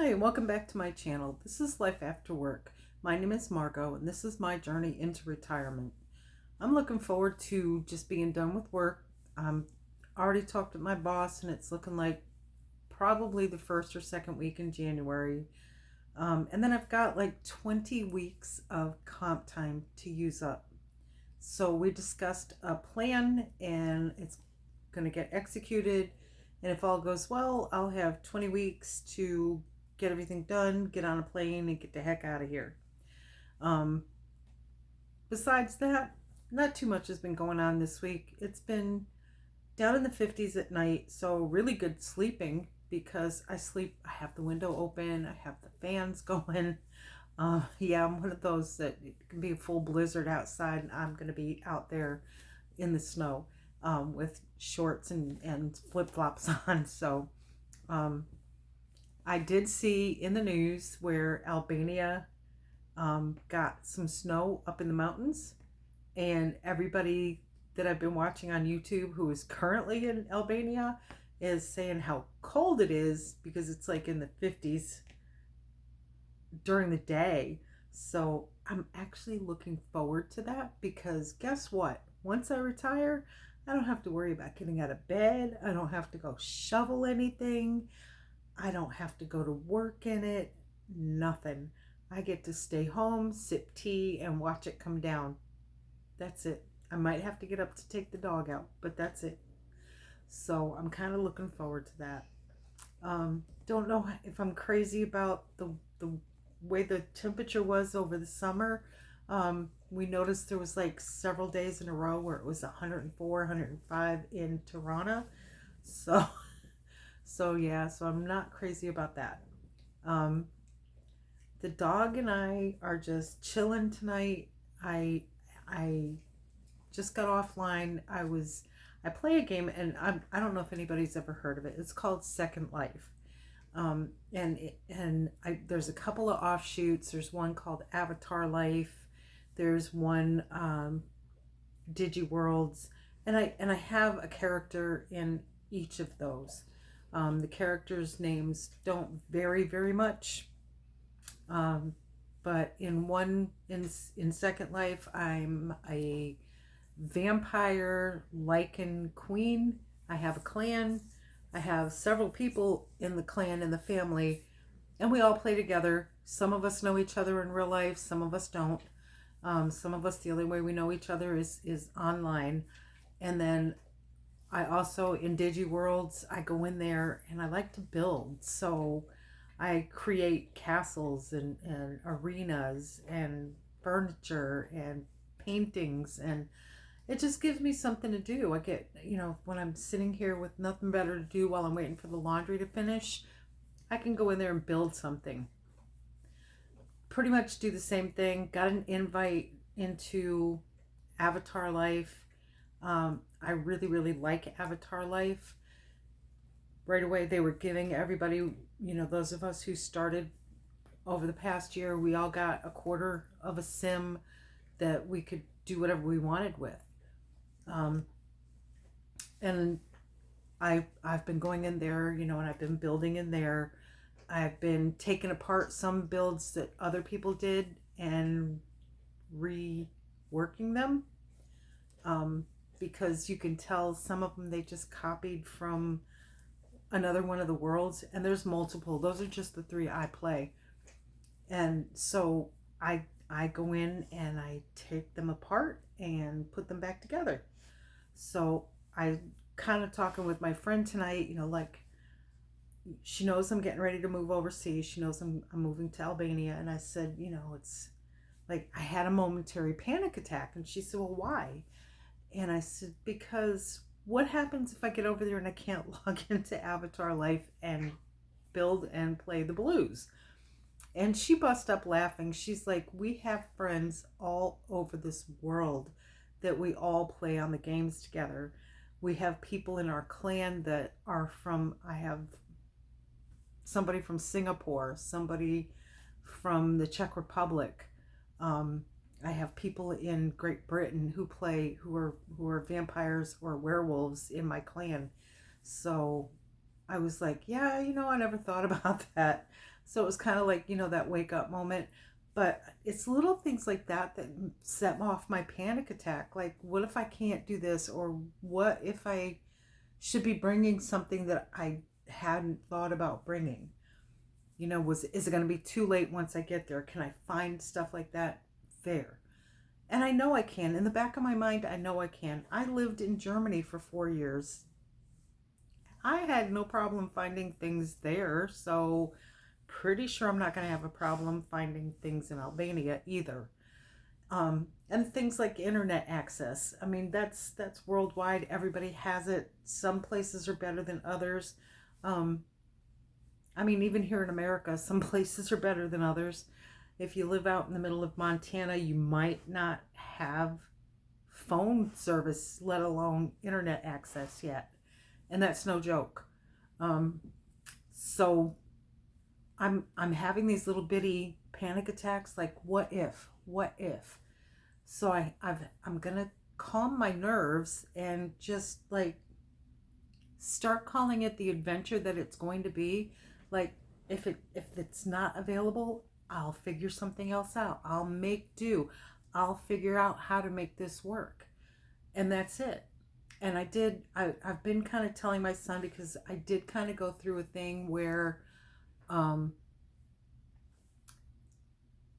Hi, and welcome back to my channel. This is Life After Work. My name is Margot, and this is my journey into retirement. I'm looking forward to just being done with work. Already talked with my boss, and it's looking like probably the first or second week in January. And then I've got like 20 weeks of comp time to use up. So we discussed a plan, and it's going to get executed. And if all goes well, I'll have 20 weeks to get everything done, get on a plane, and get the heck out of here. Um, Besides that, not too much has been going on this week. It's been down in the 50s at night, so really good sleeping because I have the window open, I have the fans going. Yeah, I'm one of those that it can be a full blizzard outside, and I'm going to be out there in the snow with shorts and flip-flops on. So I did see in the news where Albania got some snow up in the mountains, and everybody that I've been watching on YouTube who is currently in Albania is saying how cold it is because it's like in the 50s during the day. So I'm actually looking forward to that because guess what? Once I retire, I don't have to worry about getting out of bed. I don't have to go shovel anything. I don't have to go to work in it. Nothing. I get to stay home, sip tea, and watch it come down. That's it. I might have to get up to take the dog out, but that's it. So I'm kind of looking forward to that. Don't know if I'm crazy about the way the temperature was over the summer. We noticed there was like several days in a row where it was 104, 105 in Tirana. So, so I'm not crazy about that. The dog and I are just chilling tonight. I just got offline. I play a game, and I don't know if anybody's ever heard of it. It's called Second Life. There's a couple of offshoots. There's one called Avatar Life. There's one Digi Worlds, and I have a character in each of those. The characters' names don't vary very much, but in Second Life, I'm a vampire lichen queen. I have a clan. I have several people in the clan and the family, and we all play together. Some of us know each other in real life, some of us don't. Some of us, the only way we know each other is online. And then I also, in Digi Worlds, I go in there and I like to build. So I create castles and arenas and furniture and paintings, and it just gives me something to do. I get, when I'm sitting here with nothing better to do while I'm waiting for the laundry to finish, I can go in there and build something. Pretty much do the same thing. Got an invite into Avatar Life. I really, really like Avatar Life. Right away, they were giving everybody, those of us who started over the past year, we all got a quarter of a sim that we could do whatever we wanted with. And I've been going in there, and I've been building in there. I've been taking apart some builds that other people did and reworking them, because you can tell some of them they just copied from another one of the worlds, and there's multiple. Those are just the 3 I play. And so I go in and I take them apart and put them back together. So I kind of talking with my friend tonight, like she knows I'm getting ready to move overseas. She knows I'm moving to Albania. And I said, it's like I had a momentary panic attack. And she said, well, why? And I said, because what happens if I get over there and I can't log into Avatar Life and build and play the blues? And she bust up laughing. She's like, we have friends all over this world that we all play on the games together. We have people in our clan that are I have somebody from Singapore, somebody from the Czech Republic. I have people in Great Britain who are vampires or werewolves in my clan. So I was like, yeah, I never thought about that. So it was kind of like, that wake up moment. But it's little things like that that set off my panic attack. Like, what if I can't do this? Or what if I should be bringing something that I hadn't thought about bringing? Is it going to be too late once I get there? Can I find stuff like that there? And I know I can. In the back of my mind, I know I can. I lived in Germany for 4 years. I had no problem finding things there, so pretty sure I'm not going to have a problem finding things in Albania either. And things like internet access. I mean, that's worldwide. Everybody has it. Some places are better than others. Um, I mean, even here in America, some places are better than others. If you live out in the middle of Montana, you might not have phone service, let alone internet access yet. And that's no joke. Um, so I'm having these little bitty panic attacks, like what if? What if? So I'm gonna calm my nerves and just like start calling it the adventure that it's going to be. Like if it's not available, I'll figure something else out. I'll make do. I'll figure out how to make this work. And that's it. And I've been kind of telling my son, because I did kind of go through a thing where um,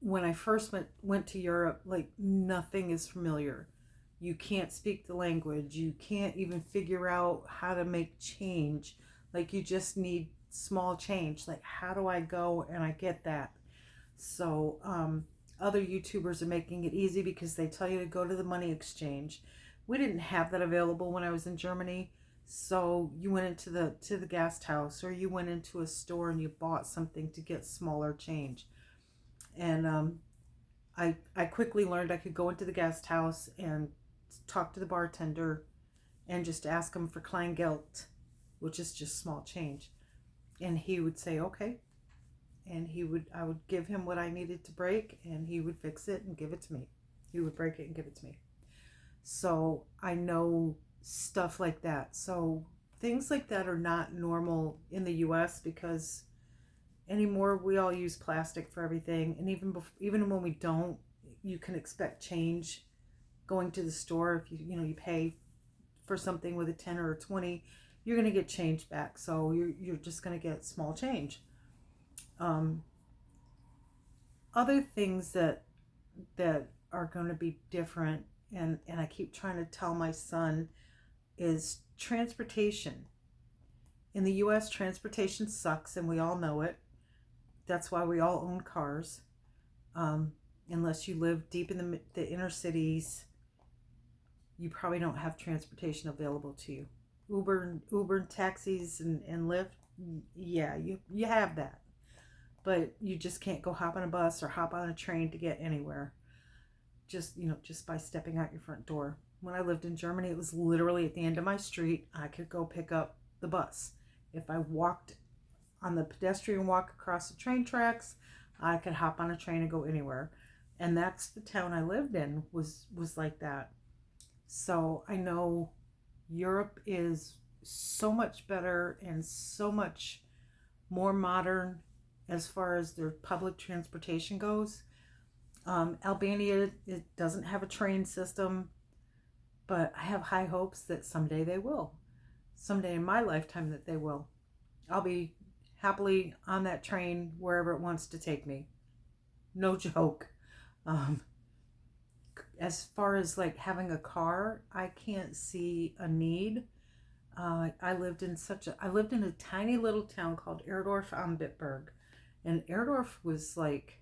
when I first went to Europe, like nothing is familiar. You can't speak the language. You can't even figure out how to make change. Like you just need small change. Like how do I go and I get that? So other YouTubers are making it easy because they tell you to go to the money exchange. We didn't have that available when I was in Germany. So you went into the guest house, or you went into a store and you bought something to get smaller change. And I quickly learned I could go into the guest house and talk to the bartender and just ask him for Kleingeld, which is just small change. And he would say, okay. And I would give him what I needed to break, and he would fix it and give it to me. He would break it and give it to me. So I know stuff like that. So things like that are not normal in the US, because anymore we all use plastic for everything. And even when we don't, you can expect change going to the store. If you pay for something with a 10 or a 20, you're going to get change back. So you're just going to get small change. Other things that are going to be different, and I keep trying to tell my son, is transportation. In the US, transportation sucks, and we all know it. That's why we all own cars. Unless you live deep in the inner cities, you probably don't have transportation available to you. Uber taxis and Lyft, yeah, you have that. But you just can't go hop on a bus or hop on a train to get anywhere. Just by stepping out your front door. When I lived in Germany, it was literally at the end of my street. I could go pick up the bus. If I walked on the pedestrian walk across the train tracks, I could hop on a train and go anywhere. And that's the town I lived in, was like that. So I know Europe is so much better and so much more modern as far as their public transportation goes. Albania, it doesn't have a train system, but I have high hopes that someday they will. Someday in my lifetime that they will. I'll be happily on that train wherever it wants to take me. No joke. As far as like having a car, I can't see a need. I lived in a tiny little town called Erdorf am Bitburg, and Erdorf was like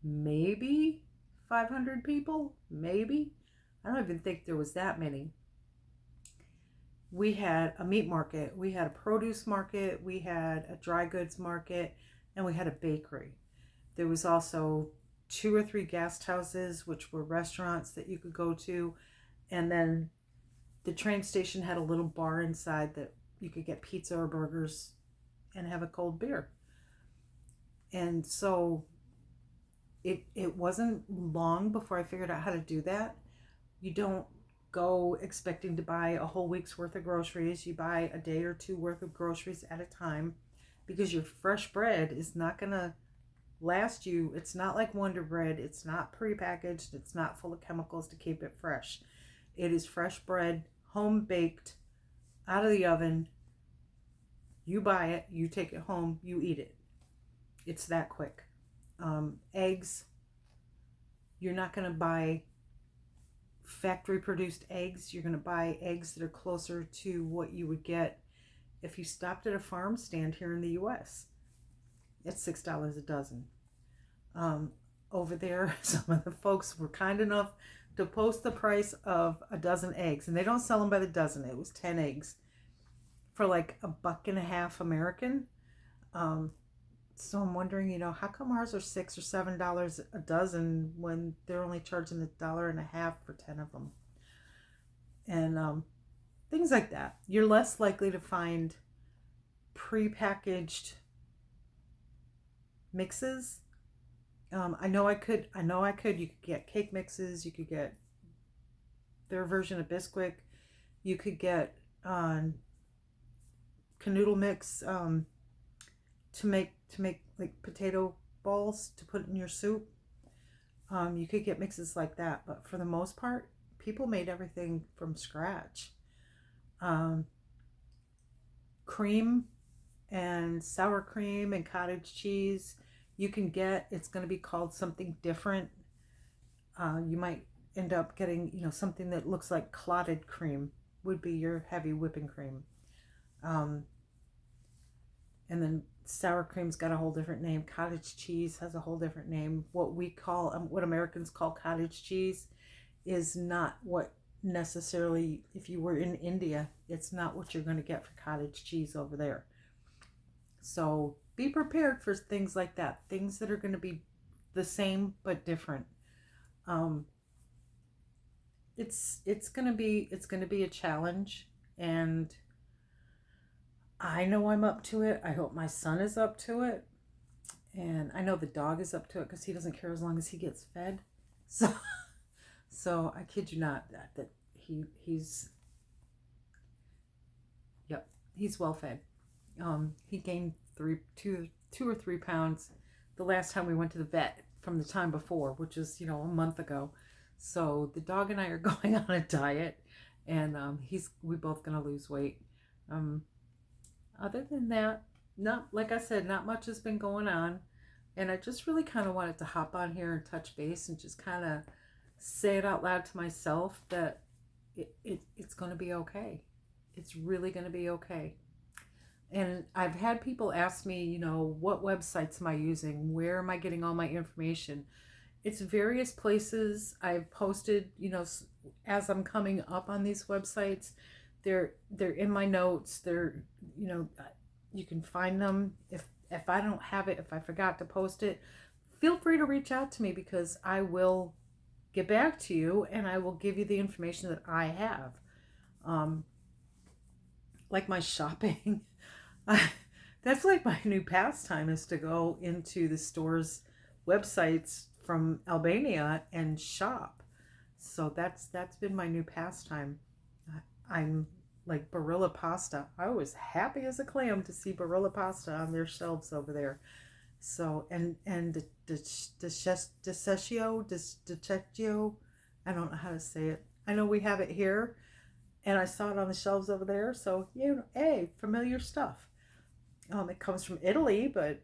maybe 500 people, maybe. I don't even think there was that many. We had a meat market, we had a produce market, we had a dry goods market, and we had a bakery. There was also 2 or 3 guest houses, which were restaurants that you could go to, and then the train station had a little bar inside that you could get pizza or burgers and have a cold beer. And so it wasn't long before I figured out how to do that. You don't go expecting to buy a whole week's worth of groceries. You buy a day or two worth of groceries at a time, because your fresh bread is not going to last you. It's not like Wonder Bread. It's not prepackaged. It's not full of chemicals to keep it fresh. It is fresh bread, home baked, out of the oven. You buy it, you take it home, you eat it. It's that quick. Eggs, you're not going to buy factory produced eggs. You're going to buy eggs that are closer to what you would get if you stopped at a farm stand here in the US. It's $6 a dozen. Over there, some of the folks were kind enough to post the price of a dozen eggs, and they don't sell them by the dozen. It was 10 eggs for like $1.50 American. So I'm wondering, how come ours are $6 or $7 a dozen when they're only charging $1.50 for 10 of them? And things like that. You're less likely to find prepackaged mixes. I know I could. You could get cake mixes. You could get their version of Bisquick. You could get canoodle mix to make like potato balls to put in your soup. You could get mixes like that, but for the most part, people made everything from scratch. Cream and sour cream and cottage cheese you can get. It's going to be called something different. You might end up getting, something that looks like clotted cream would be your heavy whipping cream. And then sour cream's got a whole different name. Cottage cheese has a whole different name. What Americans call cottage cheese is not what necessarily, if you were in India, it's not what you're going to get for cottage cheese over there. So be prepared for things like that. Things that are going to be the same but different. It's going to be a challenge, and I know I'm up to it. I hope my son is up to it, and I know the dog is up to it because he doesn't care as long as he gets fed. So I kid you not that he's well fed. He gained 2 or 3 pounds the last time we went to the vet from the time before, which is a month ago. So the dog and I are going on a diet, and we both gonna lose weight. Other than that, like I said, not much has been going on, and I just really kind of wanted to hop on here and touch base and just kind of say it out loud to myself that it's going to be okay. It's really going to be okay. And I've had people ask me, what websites am I using? Where am I getting all my information? It's various places. I've posted, as I'm coming up on these websites. They're in my notes. They're, you can find them. If I don't have it, if I forgot to post it, feel free to reach out to me, because I will get back to you and I will give you the information that I have. Like my shopping. That's like my new pastime, is to go into the stores' websites from Albania and shop. So that's been my new pastime. I'm like Barilla pasta. I was happy as a clam to see Barilla pasta on their shelves over there. So and Dicecchio, I don't know how to say it. I know we have it here, and I saw it on the shelves over there. So hey, familiar stuff. It comes from Italy, but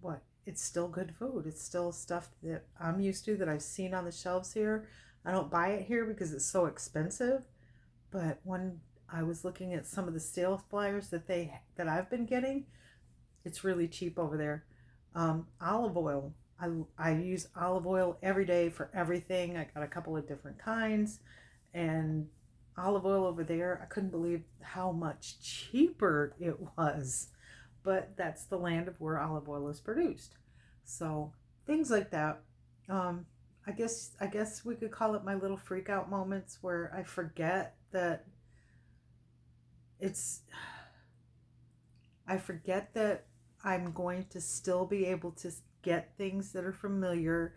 what? It's still good food. It's still stuff that I'm used to, that I've seen on the shelves here. I don't buy it here because it's so expensive. But when I was looking at some of the sales flyers that I've been getting, it's really cheap over there. Olive oil. I use olive oil every day for everything. I got a couple of different kinds, and olive oil over there, I couldn't believe how much cheaper it was. But that's the land of where olive oil is produced. So things like that. I guess we could call it my little freak out moments, where I forget that I'm going to still be able to get things that are familiar,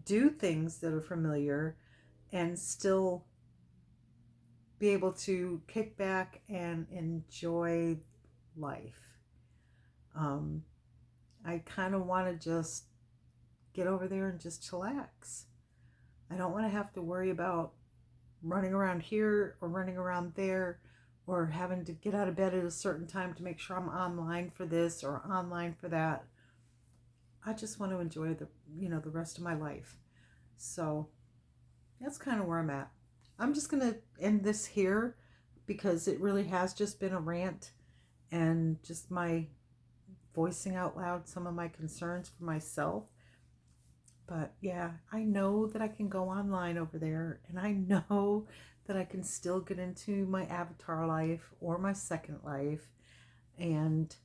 do things that are familiar, and still be able to kick back and enjoy life. I kind of want to just get over there and just chillax. I don't want to have to worry about running around here or running around there or having to get out of bed at a certain time to make sure I'm online for this or online for that. I just want to enjoy the rest of my life. So that's kind of where I'm at. I'm just going to end this here because it really has just been a rant and just my voicing out loud some of my concerns for myself. But yeah, I know that I can go online over there, and I know that I can still get into my avatar life or my second life and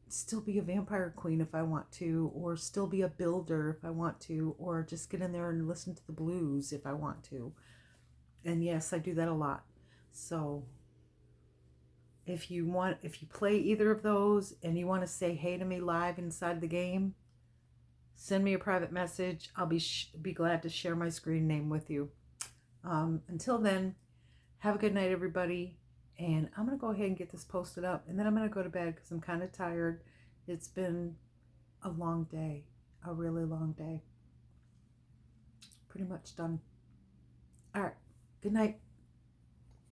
still be a vampire queen if I want to, or still be a builder if I want to, or just get in there and listen to the blues if I want to. And yes, I do that a lot. So if you play either of those and you want to say hey to me live inside the game, send me a private message. I'll be glad to share my screen name with you. Until then, have a good night, everybody. And I'm going to go ahead and get this posted up. And then I'm going to go to bed because I'm kind of tired. It's been a long day, a really long day. Pretty much done. All right. Good night.